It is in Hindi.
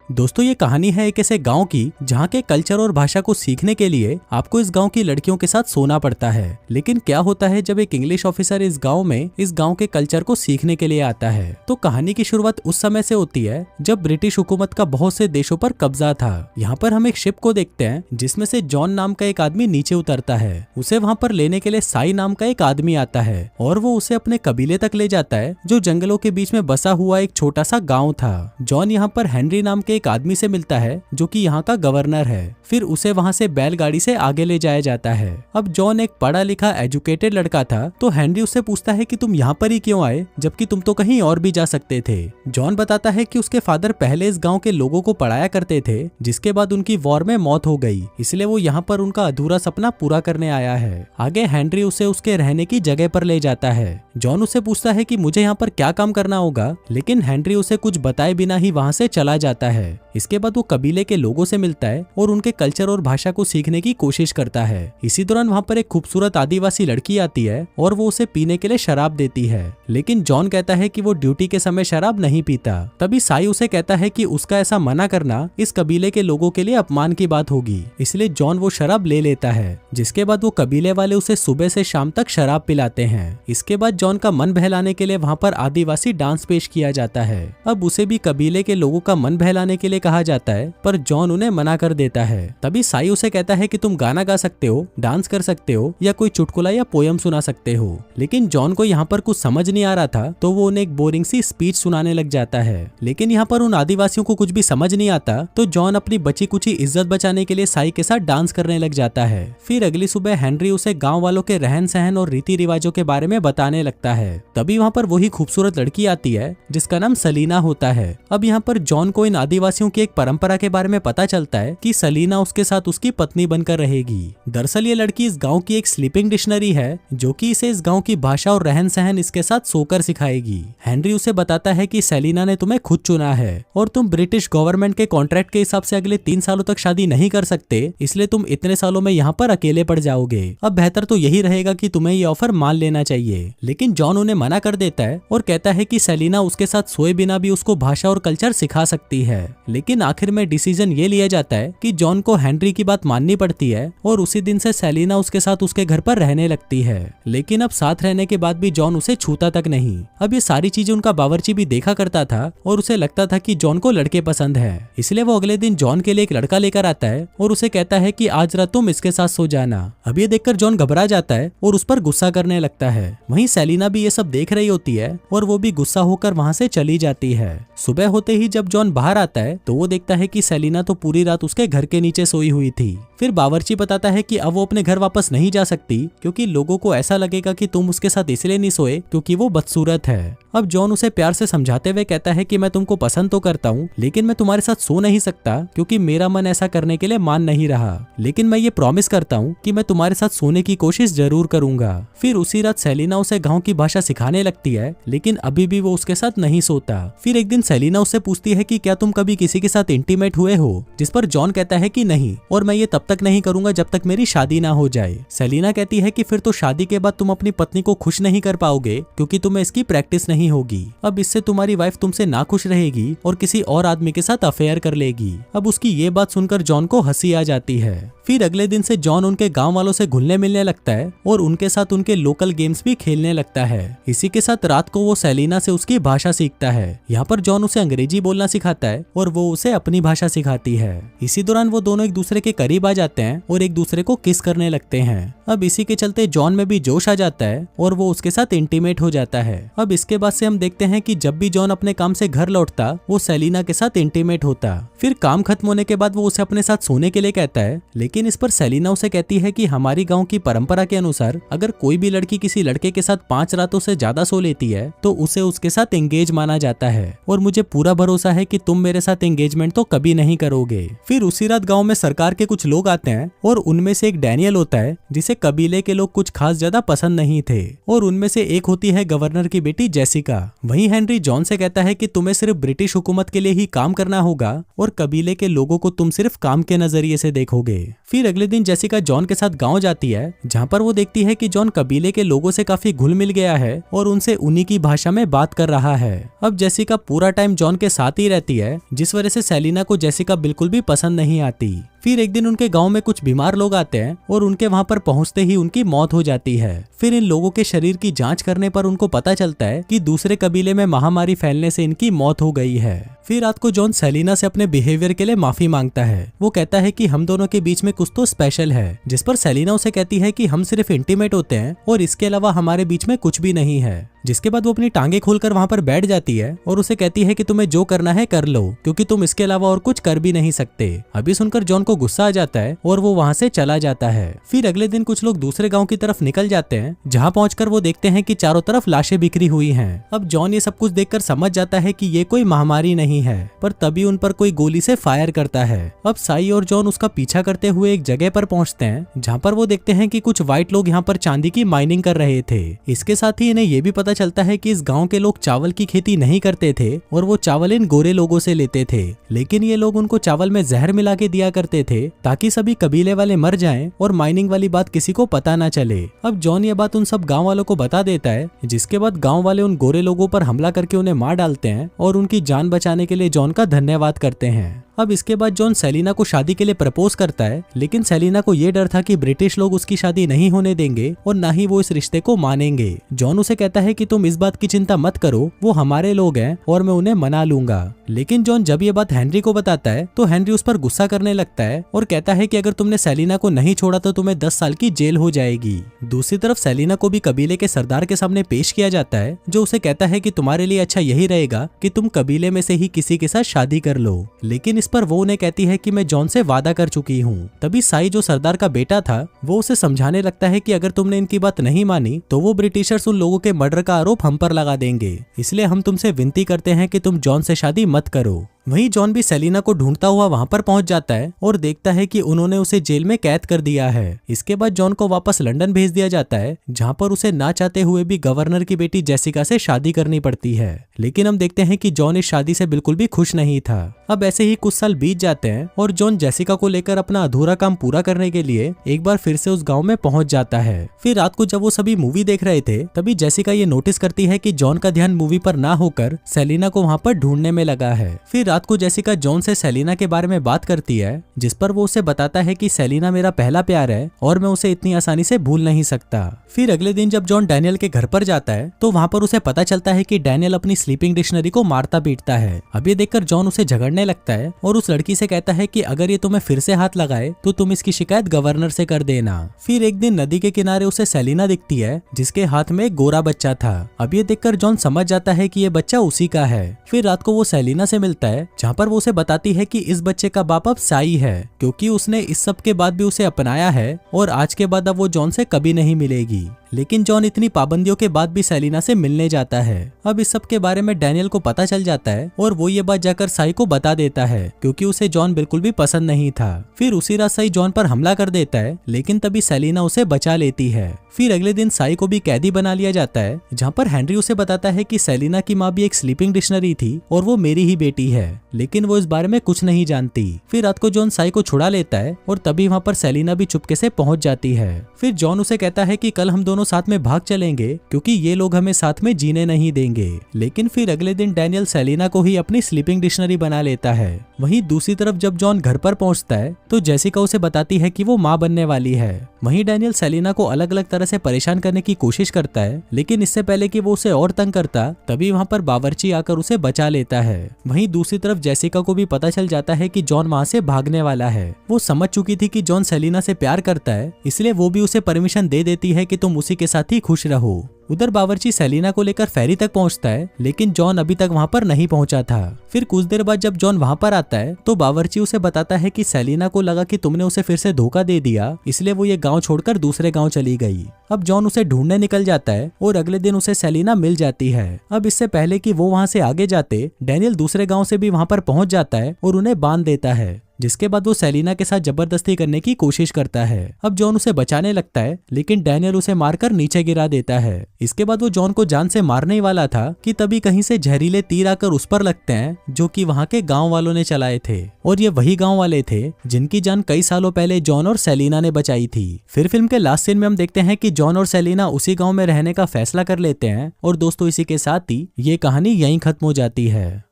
दोस्तों ये कहानी है एक ऐसे गांव की जहां के कल्चर और भाषा को सीखने के लिए आपको इस गांव की लड़कियों के साथ सोना पड़ता है। लेकिन क्या होता है जब एक इंग्लिश ऑफिसर इस गांव के कल्चर को सीखने के लिए आता है। तो कहानी की शुरुआत उस समय से होती है जब ब्रिटिश हुकूमत का बहुत से देशों पर कब्जा था। यहाँ पर हम एक शिप को देखते हैं जिसमें से जॉन नाम का एक आदमी नीचे उतरता है। उसे वहाँ पर लेने के लिए साई नाम का एक आदमी आता है और वो उसे अपने कबीले तक ले जाता है जो जंगलों के बीच में बसा हुआ एक छोटा सा गाँव था। जॉन यहाँ पर हेनरी नाम के एक आदमी से मिलता है जो कि यहाँ का गवर्नर है। फिर उसे वहाँ से बैलगाड़ी से आगे ले जाया जाता है। अब जॉन एक पढ़ा लिखा एजुकेटेड लड़का था तो हेनरी उससे पूछता है कि तुम यहाँ पर ही क्यों आए जबकि तुम तो कहीं और भी जा सकते थे। जॉन बताता है कि उसके फादर पहले इस गांव के लोगों को पढ़ाया करते थे जिसके बाद उनकी वॉर में मौत हो गई, इसलिए वो यहाँ पर उनका अधूरा सपना पूरा करने आया है। आगे हेनरी उसे उसके रहने की जगह पर ले जाता है। जॉन उससे पूछता है कि मुझे यहाँ पर क्या काम करना होगा, लेकिन हेनरी उसे कुछ बताए बिना ही वहाँ से चला जाता है। इसके बाद वो कबीले के लोगों से मिलता है और उनके कल्चर और भाषा को सीखने की कोशिश करता है। इसी दौरान वहाँ पर एक खूबसूरत आदिवासी लड़की आती है और वो उसे पीने के लिए शराब देती है, लेकिन जॉन कहता है कि वो ड्यूटी के समय शराब नहीं पीता। तभी साई उसे कहता है कि उसका ऐसा मना करना इस कबीले के लोगों के लिए अपमान की बात होगी, इसलिए जॉन वो शराब ले लेता है। जिसके बाद वो कबीले वाले उसे सुबह से शाम तक शराब पिलाते हैं। इसके बाद जॉन का मन बहलाने के लिए वहाँ पर आदिवासी डांस पेश किया जाता है। अब उसे भी कबीले के लोगों का मन बहलाने के लिए कहा जाता है, पर जॉन उन्हें मना कर देता है। तभी साई उसे कहता है कि तुम गाना गा सकते हो, डांस कर सकते हो या कोई चुटकुला या पोयम सुना सकते हो। लेकिन जॉन को यहाँ पर कुछ समझ नहीं आ रहा था तो वो उन्हें एक बोरिंग सी स्पीच सुनाने लग जाता है। लेकिन यहाँ पर उन आदिवासियों को कुछ भी समझ नहीं आता तो जॉन अपनी बची कुची इज्जत बचाने के लिए साई के साथ डांस करने लग जाता है। फिर अगली सुबह हेनरी उसे गाँव वालों के रहन सहन और रीति रिवाजों के बारे में बताने लगता है। तभी वहाँ पर वही खूबसूरत लड़की आती है जिसका नाम सलीना होता है। अब यहाँ पर जॉन को इन आदिवासियों की एक परंपरा के बारे में पता चलता है कि सलीना उसके साथ उसकी पत्नी बनकर रहेगी। दरअसल ये लड़की इस गांव की एक स्लीपिंग डिक्शनरी है जो कि इसे इस गांव की भाषा और रहन सहन इसके साथ सोकर सिखाएगी। हेनरी उसे बताता है कि सेलिना ने तुम्हें खुद चुना है और तुम ब्रिटिश गवर्नमेंट के कॉन्ट्रैक्ट के हिसाब से अगले 3 सालों तक शादी नहीं कर सकते, इसलिए तुम इतने सालों में यहाँ पर अकेले पड़ जाओगे। अब बेहतर तो यही रहेगा कि तुम्हें ये ऑफर मान लेना चाहिए। लेकिन जॉन उन्हें मना कर देता है और कहता है कि सेलिना उसके साथ सोए बिना भी उसको भाषा और कल्चर सिखा सकती है। लेकिन आखिर में डिसीजन ये लिया जाता है कि जॉन को हेनरी की बात माननी पड़ती है और उसी दिन से सेलिना उसके साथ उसके घर पर रहने लगती है। लेकिन अब साथ रहने के बाद भी जॉन उसे छूता तक नहीं। अब ये सारी चीजें उनका बावर्ची भी देखा करता था और उसे लगता था कि जॉन को लड़के पसंद है, इसलिए वो अगले दिन जॉन के लिए एक लड़का लेकर आता है और उसे कहता है कि आज रात तुम इसके साथ सो जाना। अब ये देखकर जॉन घबरा जाता है और उस पर गुस्सा करने लगता है। वहीं सेलिना भी ये सब देख रही होती है और वो भी गुस्सा होकर वहाँ से चली जाती है। सुबह होते ही जब जॉन बाहर आता है तो वो देखता है कि सेलिना तो पूरी रात उसके घर के नीचे सोई हुई थी। फिर बावर्ची बताता है कि अब वो अपने घर वापस नहीं जा सकती क्योंकि लोगों को ऐसा लगेगा कि तुम उसके साथ इसलिए नहीं सोए क्योंकि वो बदसूरत है। अब जॉन उसे प्यार से समझाते हुए कहता है कि मैं तुमको पसंद तो करता हूँ, लेकिन मैं तुम्हारे साथ सो नहीं सकता क्योंकि मेरा मन ऐसा करने के लिए मान नहीं रहा, लेकिन मैं ये प्रॉमिस करता हूँ कि मैं तुम्हारे साथ सोने की कोशिश जरूर करूंगा। फिर उसी रात सेलिना उसे गाँव की भाषा सिखाने लगती है, लेकिन अभी भी वो उसके साथ नहीं सोता। फिर एक दिन सेलिना उससे पूछती है कि क्या तुम कभी किसी के साथ इंटीमेट हुए हो, जिस पर जॉन कहता है कि नहीं और मैं ये तब तक नहीं करूंगा जब तक मेरी शादी ना हो जाए। सेलिना कहती है कि फिर तो शादी के बाद तुम अपनी पत्नी को खुश नहीं कर पाओगे क्योंकि तुम्हें इसकी प्रैक्टिस नहीं होगी। अब इससे तुम्हारी वाइफ तुमसे नाखुश रहेगी और किसी और आदमी के साथ अफेयर कर लेगी। अब उसकी ये बात सुनकर जॉन को हंसी आ जाती है। फिर अगले दिन से जॉन उनके गांव वालों से घुलने मिलने लगता है और उनके साथ उनके लोकल गेम्स भी खेलने लगता है। इसी के साथ रात को वो सेलिना से उसकी भाषा सीखता है। यहाँ पर जॉन उसे अंग्रेजी बोलना सिखाता है और वो उसे अपनी भाषा सिखाती है। इसी दौरान वो दोनों एक दूसरे के करीब आ जाते हैं और एक दूसरे को किस करने लगते हैं। अब इसी के चलते जॉन में भी जोश आ जाता है और वो उसके साथ इंटीमेट हो जाता है। अब इसके बाद से हम देखते हैं कि जब भी जॉन अपने काम से घर लौटता वो सेलिना के साथ इंटीमेट होता। फिर काम खत्म होने के बाद वो उसे अपने साथ सोने के लिए कहता है, लेकिन इस पर सेलिना उसे कहती है कि हमारी गांव की परंपरा के अनुसार अगर कोई भी लड़की किसी लड़के के साथ 5 रातों से ज्यादा सो लेती है तो उसे उसके साथ एंगेज माना जाता है और मुझे पूरा भरोसा है कि तुम मेरे साथ एंगेजमेंट तो कभी नहीं करोगे। फिर उसी रात गाँव में सरकार के कुछ लोग आते हैं और उनमें से एक डैनियल होता है जिसे कबीले के लोग कुछ खास ज्यादा पसंद नहीं थे और उनमें से एक होती है गवर्नर की बेटी जेसिका। जेसिका। वहीं हेनरी जॉन से कहता है कि तुम्हें सिर्फ ब्रिटिश हुकूमत के लिए ही काम करना होगा और कबीले के लोगों को तुम सिर्फ काम के नजरिए से देखोगे। फिर अगले दिन जेसिका जॉन के साथ गांव जाती है, जहां पर वो देखती है कि जॉन कबीले के लोगों से काफी घुल मिल गया है और उनसे उन्हीं की भाषा में बात कर रहा है। अब जेसिका पूरा टाइम जॉन के साथ ही रहती है, जिस वजह से सेलिना को जेसिका बिल्कुल भी पसंद नहीं आती। फिर एक दिन उनके गांव में कुछ बीमार लोग आते हैं और उनके वहां पर पहुंचते ही उनकी मौत हो जाती है। फिर इन लोगों के शरीर की जांच करने पर उनको पता चलता है कि दूसरे कबीले में महामारी फैलने से इनकी मौत हो गई है। फिर रात को जॉन सेलिना से अपने बिहेवियर के लिए माफी मांगता है। वो कहता है कि हम दोनों के बीच में कुछ तो स्पेशल है, जिस पर सेलिना उसे कहती है कि हम सिर्फ इंटीमेट होते हैं और इसके अलावा हमारे बीच में कुछ भी नहीं है। जिसके बाद वो अपनी टांगे खोलकर वहां पर बैठ जाती है और उसे कहती है कि तुम्हें जो करना है कर लो, क्योंकि तुम इसके अलावा और कुछ कर भी नहीं सकते। अभी सुनकर जॉन को गुस्सा आ जाता है और वो वहां से चला जाता है। फिर अगले दिन कुछ लोग दूसरे गांव की तरफ निकल जाते हैं, जहां पहुंचकर वो देखते हैं कि चारों तरफ लाशें बिखरी हुई हैं। अब जॉन ये सब कुछ देखकर समझ जाता है कि ये कोई महामारी नहीं है, पर तभी उन पर कोई गोली से फायर करता है। अब साई और जॉन उसका पीछा करते हुए एक जगह पर पहुंचते हैं, जहां पर वो देखते हैं कि कुछ व्हाइट लोग यहाँ पर चांदी की माइनिंग कर रहे थे। इसके साथ ही इन्हें ये भी पता चलता है कि इस गांव के लोग चावल की खेती नहीं करते थे और वो चावल इन गोरे लोगों से लेते थे, लेकिन ये लोग उनको चावल में जहर मिला के दिया करते थे ताकि सभी कबीले वाले मर जाएं और माइनिंग वाली बात किसी को पता ना चले। अब जॉन ये बात उन सब गांव वालों को बता देता है, जिसके बाद गांव वाले उन गोरे लोगों पर हमला करके उन्हें मार डालते हैं और उनकी जान बचाने के लिए जॉन का धन्यवाद करते हैं। अब इसके बाद जॉन सेलिना को शादी के लिए प्रपोज करता है, लेकिन सेलिना को ये डर था कि ब्रिटिश लोग उसकी शादी नहीं होने देंगे और ना ही वो इस रिश्ते को मानेंगे। जॉन उसे कहता है कि तुम इस बात की चिंता मत करो, वो हमारे लोग हैं और मैं उन्हें मना लूंगा। लेकिन जॉन जब ये बात हेनरी को बताता है तो हेनरी उस पर गुस्सा करने लगता है और कहता है कि अगर तुमने सेलिना को नहीं छोड़ा तो तुम्हें 10 साल की जेल हो जाएगी। दूसरी तरफ सेलिना को भी कबीले के सरदार के सामने पेश किया जाता है, जो उसे कहता है कि तुम्हारे लिए अच्छा यही रहेगा कि तुम कबीले में से ही किसी के साथ शादी कर लो। लेकिन इस पर वो उन्हें कहती है कि मैं जॉन से वादा कर चुकी हूँ। तभी साई, जो सरदार का बेटा था, वो उसे समझाने लगता है कि अगर तुमने इनकी बात नहीं मानी तो वो ब्रिटिशर्स उन लोगों के मर्डर का आरोप हम पर लगा देंगे, इसलिए हम तुमसे विनती करते हैं कि तुम जॉन से शादी मत करो। वहीं जॉन भी सेलिना को ढूंढता हुआ वहां पर पहुंच जाता है और देखता है कि उन्होंने उसे जेल में कैद कर दिया है। इसके बाद जॉन को वापस लंदन भेज दिया जाता है, जहां पर उसे ना चाहते हुए भी गवर्नर की बेटी जेसिका से शादी करनी पड़ती है। लेकिन हम देखते हैं कि जॉन इस शादी से बिल्कुल भी खुश नहीं था। अब ऐसे ही कुछ साल बीत जाते हैं और जॉन जेसिका को लेकर अपना अधूरा काम पूरा करने के लिए एक बार फिर से उस गाँव में पहुंच जाता है। फिर रात को जब वो सभी मूवी देख रहे थे, तभी जेसिका ये नोटिस करती है कि जॉन का ध्यान मूवी पर ना होकर सेलिना को वहाँ पर ढूंढने में लगा है। फिर रात को जेसिका जॉन से सेलिना के बारे में बात करती है, जिस पर वो उसे बताता है कि सेलिना मेरा पहला प्यार है और मैं उसे इतनी आसानी से भूल नहीं सकता। फिर अगले दिन जब जॉन डैनियल के घर पर जाता है तो वहाँ पर उसे पता चलता है कि डैनियल अपनी स्लीपिंग डिक्शनरी को मारता पीटता है। अब ये देखकर जॉन उसे झगड़ने लगता है और उस लड़की से कहता है कि अगर ये तुम्हें फिर से हाथ लगाए तो तुम इसकी शिकायत गवर्नर से कर देना। फिर एक दिन नदी के किनारे उसे सेलिना दिखती है, जिसके हाथ में एक गोरा बच्चा था। अब ये देखकर जॉन समझ जाता है कि ये बच्चा उसी का है। फिर रात को वो सेलिना से मिलता है, जहाँ पर वो उसे बताती है कि इस बच्चे का बाप अब साई है, क्योंकि उसने इस सब के बाद भी उसे अपनाया है और आज के बाद अब वो जॉन से कभी नहीं मिलेगी। लेकिन जॉन इतनी पाबंदियों के बाद भी सेलिना से मिलने जाता है। अब इस सब के बारे में डैनियल को पता चल जाता है और वो ये बात जाकर साई को बता देता है, क्योंकि उसे जॉन बिल्कुल भी पसंद नहीं था। फिर उसी रात साई जॉन पर हमला कर देता है, लेकिन तभी सेलिना उसे बचा लेती है। फिर अगले दिन साई को भी कैदी बना लिया जाता है, जहाँ पर हेनरी उसे बताता है कि सेलिना की माँ भी एक स्लीपिंग डिक्शनरी थी और वो मेरी ही बेटी है, लेकिन वो इस बारे में कुछ नहीं जानती। फिर रात को जॉन साई को छुड़ा लेता है और तभी वहाँ पर सेलिना भी चुपके से पहुंच जाती है। फिर जॉन उसे कहता है कि कल हम दोनों साथ में भाग चलेंगे, क्योंकि ये लोग हमें साथ में जीने नहीं देंगे। लेकिन फिर अगले दिन डैनियल सेलिना को ही अपनी स्लीपिंग डिक्शनरी बना लेता है। वहीं दूसरी तरफ जब जॉन घर पर पहुंचता है तो जेसिका उसे बताती है कि वो माँ बनने वाली है। वहीं डैनियल सेलिना को अलग अलग तरह से परेशान करने की कोशिश करता है, लेकिन इससे पहले कि वो उसे और तंग करता, तभी वहाँ पर बावर्ची आकर उसे बचा लेता है। वहीं दूसरी तरफ जेसिका को भी पता चल जाता है कि जॉन वहाँ से भागने वाला है। वो समझ चुकी थी कि जॉन सेलिना से प्यार करता है, इसलिए वो भी उसे परमिशन दे देती है कि तुम उसी के साथ ही खुश रहो। उधर बावर्ची सेलिना को लेकर फेरी तक पहुंचता है, लेकिन जॉन अभी तक वहां पर नहीं पहुंचा था। फिर कुछ देर बाद जब जॉन वहां पर आता है तो बावर्ची उसे बताता है कि सेलिना को लगा कि तुमने उसे फिर से धोखा दे दिया, इसलिए वो ये गांव छोड़कर दूसरे गांव चली गई। अब जॉन उसे ढूंढने निकल जाता है और अगले दिन उसे सेलिना मिल जाती है। अब इससे पहले कि वो वहां से आगे जाते, डैनियल दूसरे गांव से भी वहां पर पहुंच जाता है और उन्हें बांध देता है। जिसके बाद वो सेलिना के साथ जबरदस्ती करने की कोशिश करता है। अब जॉन उसे बचाने लगता है लेकिन डैनियल उसे मारकर नीचे गिरा देता है। इसके बाद वो जॉन को जान से मारने ही वाला था कि तभी कहीं से जहरीले तीर आकर उस पर लगते हैं जो कि वहाँ के गांव वालों ने चलाए थे, और ये वही गांव वाले थे जिनकी जान कई सालों पहले जॉन और सेलिना ने बचाई थी। फिर फिल्म के लास्ट सीन में हम देखते हैं कि जॉन और सेलिना उसी गांव में रहने का फैसला कर लेते हैं, और दोस्तों इसी के साथ ही ये कहानी यहीं खत्म हो जाती है।